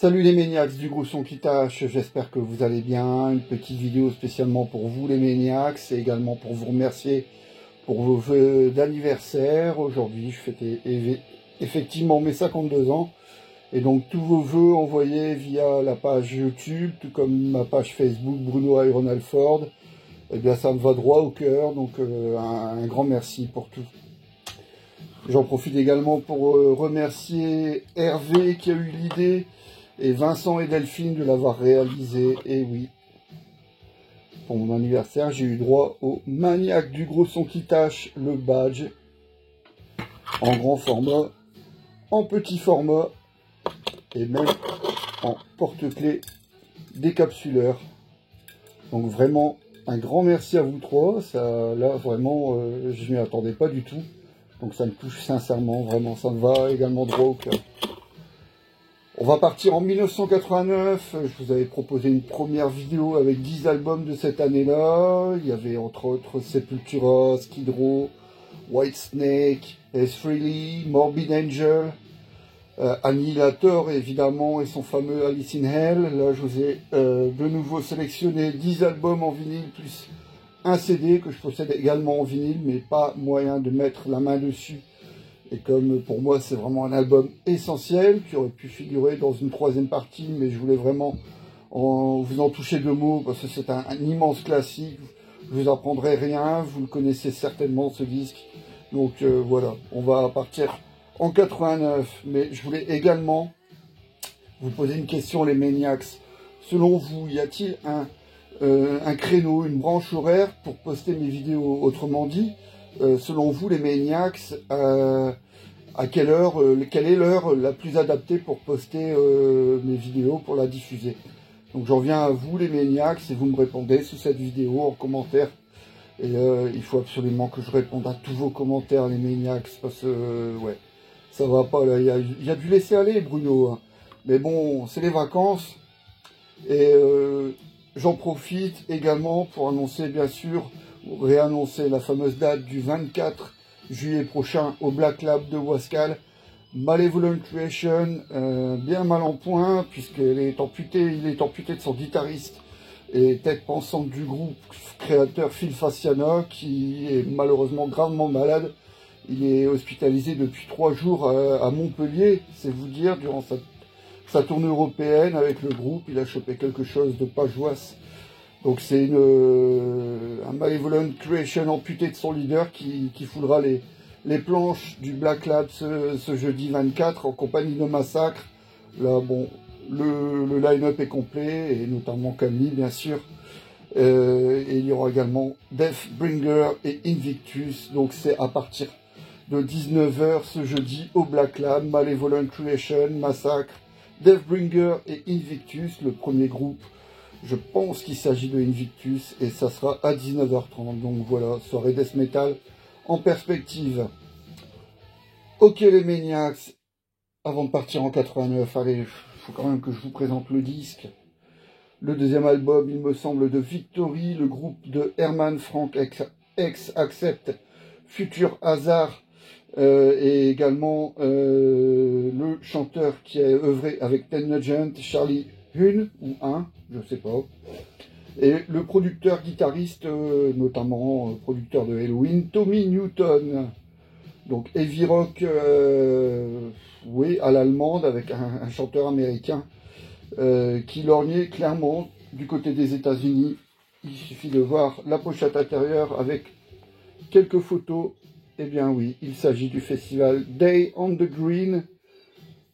Salut les Maniacs du gros son qui tâche, j'espère que vous allez bien. Une petite vidéo spécialement pour vous les Maniacs et également pour vous remercier pour vos vœux d'anniversaire. Aujourd'hui je fêtais effectivement mes 52 ans et donc tous vos vœux envoyés via la page YouTube, tout comme ma page Facebook Bruno Iron Alford, eh bien ça me va droit au cœur, donc un grand merci pour tout. J'en profite également pour remercier Hervé qui a eu l'idée et Vincent et Delphine de l'avoir réalisé. Et oui, pour mon anniversaire, j'ai eu droit au Maniac du gros son qui tâche, le badge, en grand format, en petit format, et même en porte-clés décapsuleur. Donc vraiment, un grand merci à vous trois. Ça, là, vraiment, je m'y attendais pas du tout. Donc ça me touche sincèrement, vraiment, ça me va également droit au cœur. On va partir en 1989, je vous avais proposé une première vidéo avec 10 albums de cette année-là. Il y avait entre autres Sepultura, Skid Row, Whitesnake, S. Frehley, Morbid Angel, Annihilator évidemment et son fameux Alice in Hell. Là je vous ai de nouveau sélectionné 10 albums en vinyle plus un CD que je possède également en vinyle, mais pas moyen de mettre la main dessus. Et comme pour moi c'est vraiment un album essentiel qui aurait pu figurer dans une troisième partie, mais je voulais vraiment vous en toucher deux mots parce que c'est un immense classique. Je vous apprendrai rien, vous le connaissez certainement ce disque. Donc voilà, on va partir en 89. Mais je voulais également vous poser une question les Maniacs. Selon vous, y a-t-il un créneau, une branche horaire pour poster mes vidéos? Autrement dit, selon vous les Maniacs, à quelle heure, quelle est l'heure la plus adaptée pour poster mes vidéos, pour la diffuser? Donc j'en viens à vous les Maniacs et vous me répondez sous cette vidéo en commentaire. Et il faut absolument que je réponde à tous vos commentaires les Maniacs parce que ouais, ça va pas là, il y a du laisser aller Bruno. Hein. Mais bon, c'est les vacances et j'en profite également pour annoncer bien sûr, réannoncer la fameuse date du 24 juillet prochain au Black Lab de Wascal. Malevolent Creation, bien mal en point, puisqu'il est amputé de son guitariste et tête pensante du groupe créateur Phil Fasciana, qui est malheureusement gravement malade. Il est hospitalisé depuis 3 jours à Montpellier, c'est vous dire, durant sa tournée européenne avec le groupe, il a chopé quelque chose de pas joisse. Donc c'est un Malevolent Creation amputé de son leader qui foulera les planches du Black Lab ce jeudi 24 en compagnie de Massacre. Là, bon, le line-up est complet, et notamment Camille, bien sûr. Et il y aura également Deathbringer et Invictus. Donc c'est à partir de 19 h ce jeudi au Black Lab. Malevolent Creation, Massacre, Deathbringer et Invictus, le premier groupe. Je pense qu'il s'agit de Invictus et ça sera à 19 h 30. Donc voilà, soirée death metal en perspective. Ok les Maniacs, avant de partir en 89, allez, il faut quand même que je vous présente le disque. Le deuxième album, il me semble, de Victory, le groupe de Herman Frank ex Accept, Futur Hasard, et également le chanteur qui a œuvré avec Ted Nugent, Charlie Huhn, ou un, je sais pas. Et le producteur guitariste, notamment producteur de Halloween, Tommy Newton. Donc heavy rock, oui, à l'allemande, avec un chanteur américain qui lorgnait clairement du côté des États-Unis. Il suffit de voir la pochette intérieure avec quelques photos. Eh bien oui, il s'agit du festival Day on the Green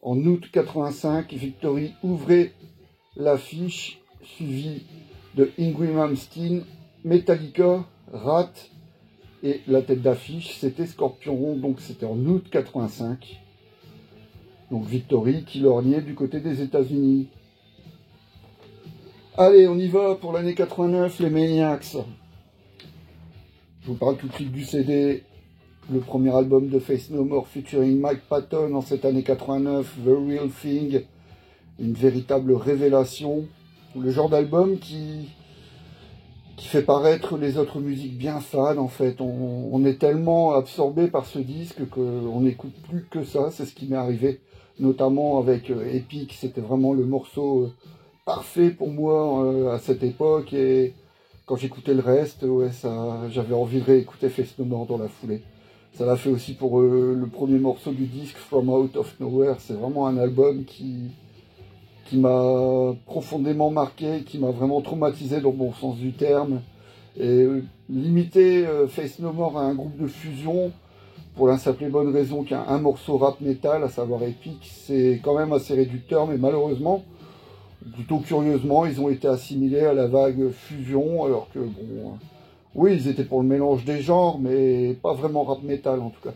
en août 85. Victory ouvrait l'affiche, suivi de Yngwie Malmsteen, Metallica, Rat, et la tête d'affiche c'était Scorpion, donc c'était en août 85. Donc Victory qui lorgnait du côté des États-Unis. Allez, on y va pour l'année 89, les Maniacs. Je vous parle tout de suite du CD. Le premier album de Faith No More featuring Mike Patton en cette année 89, The Real Thing. Une véritable révélation. Le genre d'album qui qui fait paraître les autres musiques bien fades en fait. On est tellement absorbé par ce disque qu'on n'écoute plus que ça, c'est ce qui m'est arrivé, notamment avec Epic, c'était vraiment le morceau parfait pour moi à cette époque, et quand j'écoutais le reste, ouais, j'avais envie de réécouter Faith No More dans la foulée. Ça l'a fait aussi pour le premier morceau du disque, From Out of Nowhere. C'est vraiment un album qui m'a profondément marqué, qui m'a vraiment traumatisé dans le bon sens du terme. Et limiter Faith No More à un groupe de fusion, pour la simple et bonne raison qu'un morceau rap metal, à savoir Epic, c'est quand même assez réducteur, mais malheureusement, plutôt curieusement, ils ont été assimilés à la vague fusion, alors que bon, oui, ils étaient pour le mélange des genres, mais pas vraiment rap metal en tout cas.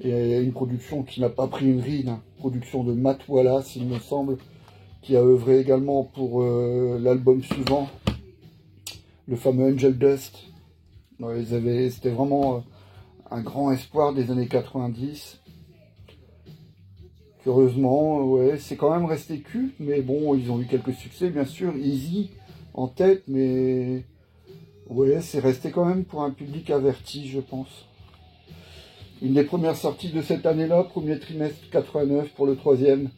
Et une production qui n'a pas pris une ride, hein. Production de Matt Wallace, il me semble, qui a œuvré également pour l'album suivant, le fameux Angel Dust. C'était vraiment un grand espoir des années 90. Curieusement, ouais, c'est quand même resté culte, mais bon, ils ont eu quelques succès, bien sûr. Easy en tête, mais ouais, c'est resté quand même pour un public averti, je pense. Une des premières sorties de cette année-là, premier trimestre 89 pour le troisième,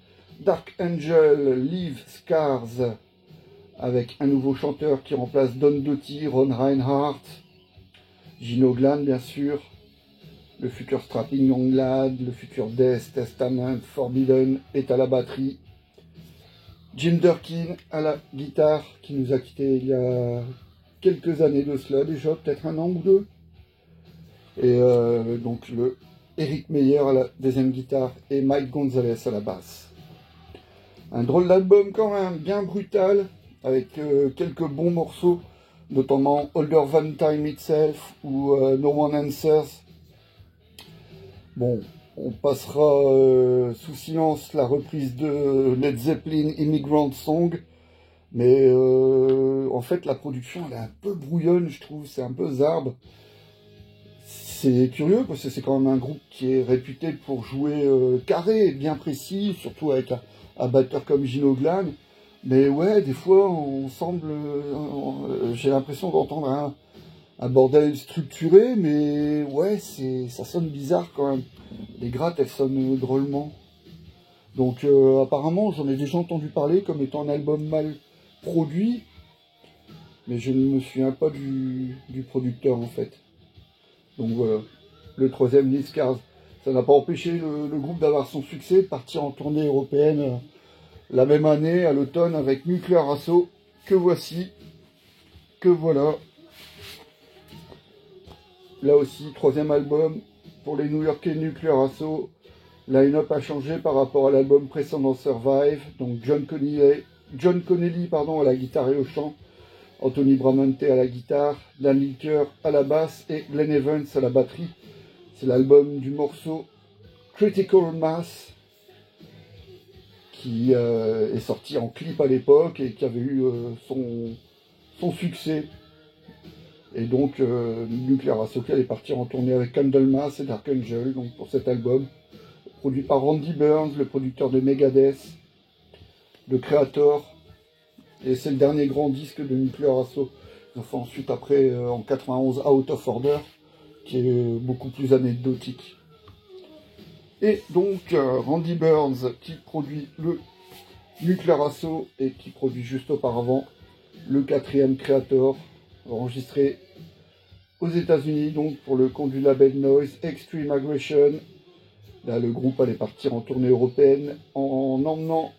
Dark Angel Leave Scars, avec un nouveau chanteur qui remplace Don Doty, Ron Reinhardt, Gino Glan bien sûr, le futur Strapping Young Lad, le futur Death, Testament, Forbidden est à la batterie, Jim Durkin à la guitare, qui nous a quittés il y a quelques années de cela déjà, peut-être un an ou deux. Et donc le Eric Meyer à la deuxième guitare et Mike Gonzalez à la basse. Un drôle d'album quand même, bien brutal, avec quelques bons morceaux, notamment Older Than Time Itself ou No One Answers. Bon, on passera sous silence la reprise de Led Zeppelin Immigrant Song, mais en fait la production elle est un peu brouillonne, je trouve, c'est un peu zarbe. C'est curieux parce que c'est quand même un groupe qui est réputé pour jouer carré et bien précis, surtout avec un batteur comme Gino Glan. Mais ouais, des fois, on semble, j'ai l'impression d'entendre un bordel structuré, mais ouais, ça sonne bizarre quand même. Les grattes, elles sonnent drôlement. Donc apparemment, j'en ai déjà entendu parler comme étant un album mal produit, mais je ne me souviens pas du producteur en fait. Donc voilà, le troisième Leave Scars. Ça n'a pas empêché le groupe d'avoir son succès, de partir en tournée européenne la même année, à l'automne, avec Nuclear Assault, que voici, que voilà. Là aussi, troisième album pour les New-Yorkais Nuclear Assault. Line-up a changé par rapport à l'album précédent Survive. Donc John Connelly à la guitare et au chant, Anthony Bramante à la guitare, Dan Licker à la basse et Glenn Evans à la batterie. C'est l'album du morceau Critical Mass qui est sorti en clip à l'époque et qui avait eu son succès. Et donc Nuclear Assault est parti en tournée avec Candlemas et Dark Angel donc pour cet album. Produit par Randy Burns, le producteur de Megadeth, de Creator. Et c'est le dernier grand disque de Nuclear Assault. Ils ont fait ensuite après en 91 Out of Order, qui est beaucoup plus anecdotique. Et donc Randy Burns qui produit le Nuclear Assault et qui produit juste auparavant le quatrième Creator, enregistré aux États-Unis donc pour le compte du label Noise Extreme Aggression. Là le groupe allait partir en tournée européenne en emmenant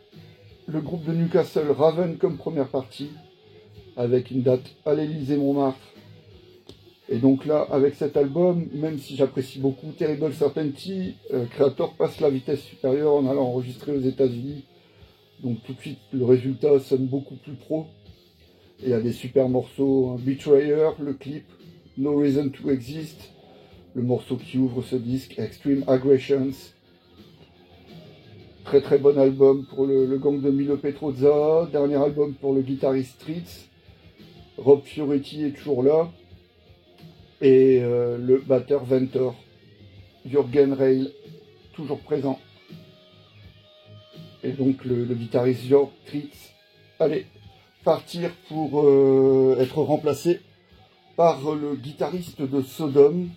le groupe de Newcastle Raven comme première partie, avec une date à l'Élysée-Montmartre. Et donc là, avec cet album, même si j'apprécie beaucoup Terrible Certainty, Creator passe la vitesse supérieure en allant enregistrer aux États-Unis. Donc tout de suite, le résultat sonne beaucoup plus pro. Et il y a des super morceaux, hein. Betrayer, le clip, No Reason to Exist, le morceau qui ouvre ce disque, Extreme Aggressions. Très très bon album pour le gang de Milo Petrozza, dernier album pour le guitariste Streets, Rob Fioretti est toujours là, et le batteur Ventor, Jürgen Reil, toujours présent. Et donc le guitariste Jörg Streets. Allez, partir pour être remplacé par le guitariste de Sodom,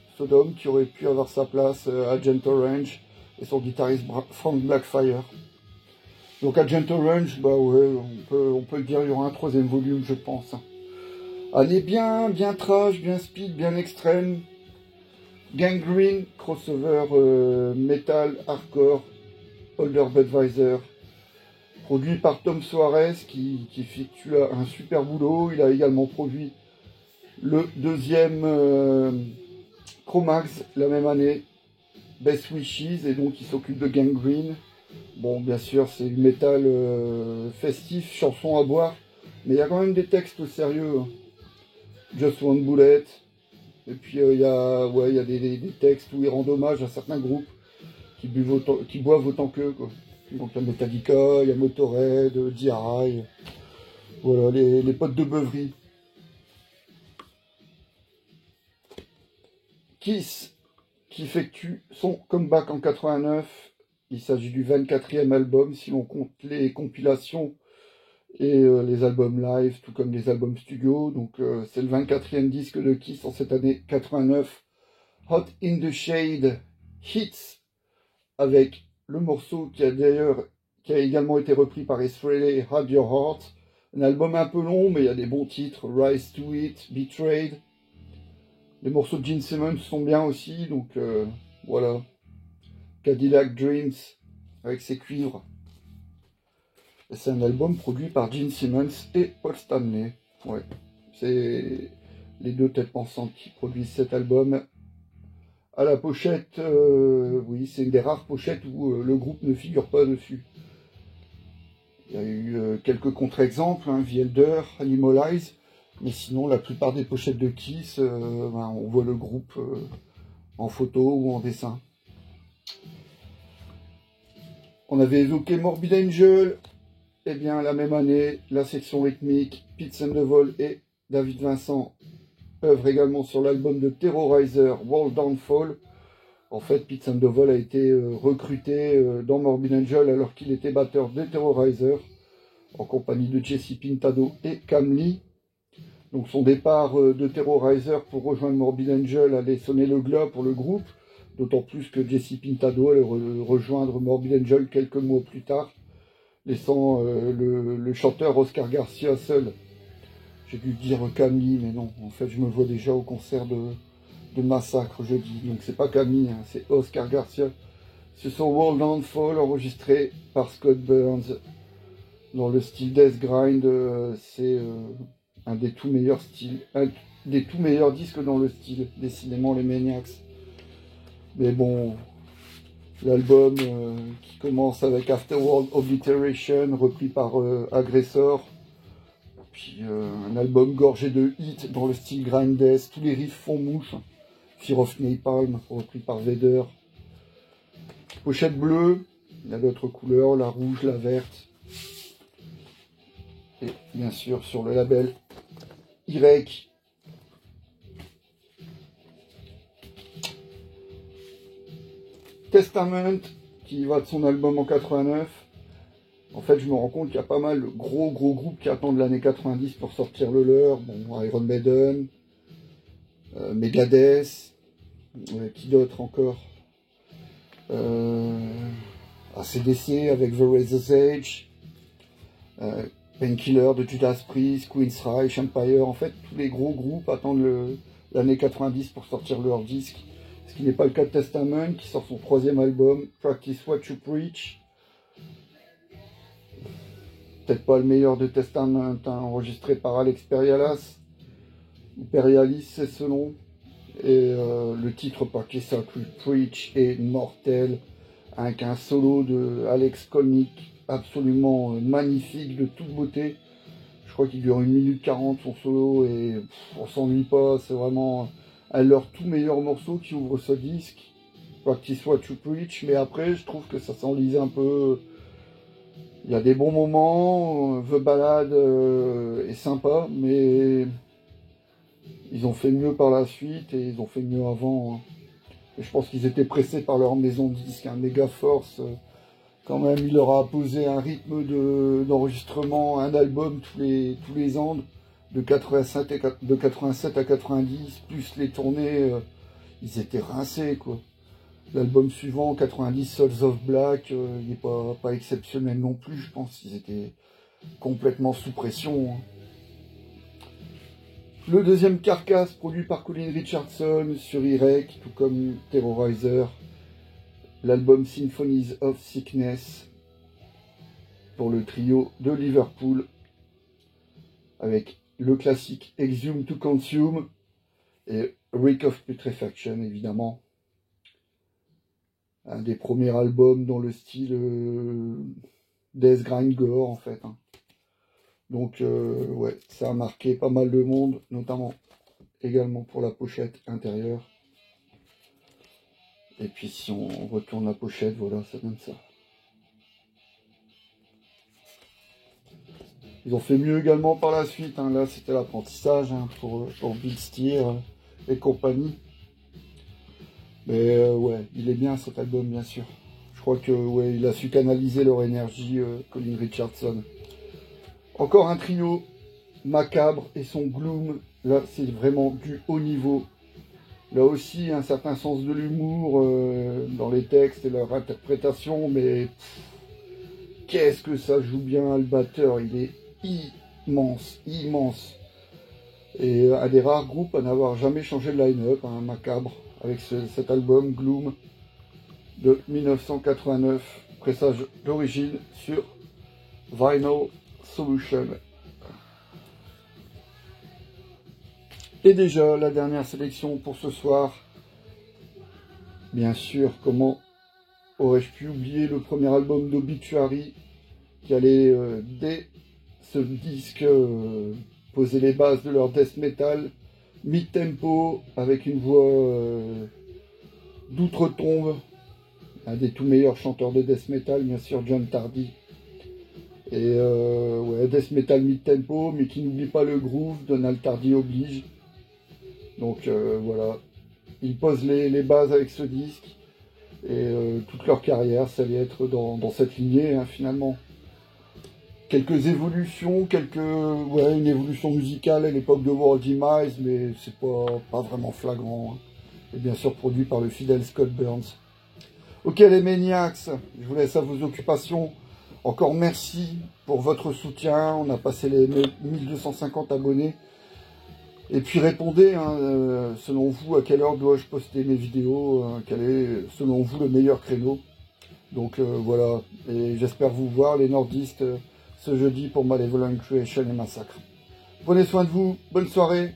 qui aurait pu avoir sa place à Gentle Range, et son guitariste Frank Blackfire. Donc à Gentle Range, bah ouais, on peut le dire, il y aura un 3e volume, je pense. Allez, bien trash, bien speed, bien extrême. Gangrene, crossover metal, hardcore, Older Budweiser. Produit par Tom Suarez, qui effectue un super boulot. Il a également produit le 2e Chromax la même année, Best Wishes, et donc il s'occupe de Gangrene. Bon, bien sûr, c'est du métal festif, chanson à boire, mais il y a quand même des textes sérieux. Hein. Just One Bullet, et puis il y a des textes où il rend hommage à certains groupes qui boivent autant qu'eux, quoi. Donc il y a Metallica, il y a Motorhead, DRI, voilà, les potes de beuverie. Kiss, qui effectue son comeback en 89. Il s'agit du 24e album, si l'on compte les compilations et les albums live, tout comme les albums studio. Donc c'est le 24e disque de Kiss en cette année 89. Hot in the Shade Hits, avec le morceau qui a également été repris par Israeli, Had Your Heart. Un album un peu long, mais il y a des bons titres. Rise to It, Betrayed. Les morceaux de Gene Simmons sont bien aussi, donc voilà. Cadillac Dreams, avec ses cuivres. C'est un album produit par Gene Simmons et Paul Stanley. Ouais, c'est les deux têtes pensantes qui produisent cet album. À la pochette, oui, c'est une des rares pochettes où le groupe ne figure pas dessus. Il y a eu quelques contre-exemples, hein, The Elder, Animalize, mais sinon la plupart des pochettes de Kiss, on voit le groupe en photo ou en dessin. On avait évoqué Morbid Angel, et bien la même année, la section rythmique, Pete Sandoval et David Vincent œuvrent également sur l'album de Terrorizer, World Downfall. En fait, Pete Sandoval a été recruté dans Morbid Angel alors qu'il était batteur de Terrorizer, en compagnie de Jesse Pintado et Cam Lee. Donc son départ de Terrorizer pour rejoindre Morbid Angel allait sonner le glas pour le groupe, d'autant plus que Jesse Pintado allait rejoindre Morbid Angel quelques mois plus tard, laissant le chanteur Oscar Garcia seul. J'ai dû dire Camille, mais non, en fait je me vois déjà au concert de Massacre jeudi, donc c'est pas Camille, hein, c'est Oscar Garcia. C'est son World Downfall enregistré par Scott Burns dans le style Death Grind. C'est un des tout meilleurs disques dans le style, décidément les Maniacs. Mais bon, l'album qui commence avec Afterworld Obliteration, repris par Aggressor, puis un album gorgé de hits dans le style grind death, tous les riffs font mouche. Fear of Napalm, repris par Vader. Pochette bleue, il y a d'autres couleurs, la rouge, la verte. Et bien sûr sur le label Irek. Testament, qui va de son album en 89. En fait, je me rends compte qu'il y a pas mal de gros groupes qui attendent l'année 90 pour sortir le leur. Bon, Iron Maiden, Megadeth, qui d'autre encore, AC/DC avec The Razor's Edge, Painkiller de Judas Priest, Queen's Reich, Empire. En fait, tous les gros groupes attendent l'année 90 pour sortir leur disque. Ce qui n'est pas le cas de Testament, qui sort son 3e album, Practice What You Preach. Peut-être pas le meilleur de Testament, hein, enregistré par Alex Perialas, ou Perialis, c'est selon. Et le titre Practice What You Preach est mortel, avec un solo de Alex Kolnick absolument magnifique, de toute beauté. Je crois qu'il dure 1 minute 40 son solo, et on s'ennuie pas, c'est vraiment un de leurs tout meilleurs morceaux qui ouvre ce disque, Practice What You Preach. Mais après, je trouve que ça s'enlise un peu. Il y a des bons moments, The Ballad est sympa, mais ils ont fait mieux par la suite, et ils ont fait mieux avant. Hein. Et je pense qu'ils étaient pressés par leur maison de disques, hein, Megaforce, Quand même, il leur a imposé un rythme d'enregistrement, un album tous les ans, de 87 à 90, plus les tournées, ils étaient rincés, quoi. L'album suivant, 90, Souls of Black, il n'est pas exceptionnel non plus, je pense. Ils étaient complètement sous pression. Hein. Le deuxième Carcass, produit par Colin Richardson sur Irek, tout comme Terrorizer. L'album Symphonies of Sickness pour le trio de Liverpool, avec le classique Exhume to Consume et Reek of Putrefaction, évidemment. Un des premiers albums dans le style Death Grind Gore, en fait. Hein. Donc, ouais, ça a marqué pas mal de monde, notamment également pour la pochette intérieure. Et puis, si on retourne la pochette, voilà, ça donne ça. Ils ont fait mieux également par la suite. Hein. Là, c'était l'apprentissage hein, pour Bill Steer et compagnie. Mais ouais, il est bien cet album, bien sûr. Je crois que ouais, il a su canaliser leur énergie, Colin Richardson. Encore un trio, Macabre et son Gloom. Là, c'est vraiment du haut niveau. Là aussi, un certain sens de l'humour dans les textes et leur interprétation, mais qu'est-ce que ça joue bien, le batteur, il est immense, immense. Et un des rares groupes à n'avoir jamais changé de line-up, hein, Macabre, avec cet album Gloom de 1989, pressage d'origine sur Vinyl Solution. Et déjà, la dernière sélection pour ce soir. Bien sûr, comment aurais-je pu oublier le premier album d'Obituary qui allait, dès ce disque, poser les bases de leur death metal, mid-tempo, avec une voix d'outre-tombe, un des tout meilleurs chanteurs de death metal, bien sûr, John Tardy. Et ouais, death metal mid-tempo, mais qui n'oublie pas le groove, Donald Tardy oblige. Donc voilà, ils posent les bases avec ce disque, et toute leur carrière, ça allait être dans cette lignée, hein, finalement. Quelques évolutions, ouais, une évolution musicale à l'époque de World Demise, mais c'est pas vraiment flagrant. Hein. Et bien sûr produit par le fidèle Scott Burns. Ok les Maniacs, je vous laisse à vos occupations. Encore merci pour votre soutien, on a passé les 1250 abonnés. Et puis répondez, hein, selon vous, à quelle heure dois-je poster mes vidéos, quel est, selon vous, le meilleur créneau. Donc voilà, et j'espère vous voir, les nordistes, ce jeudi pour Malevolent Creation et Massacre. Prenez soin de vous, bonne soirée.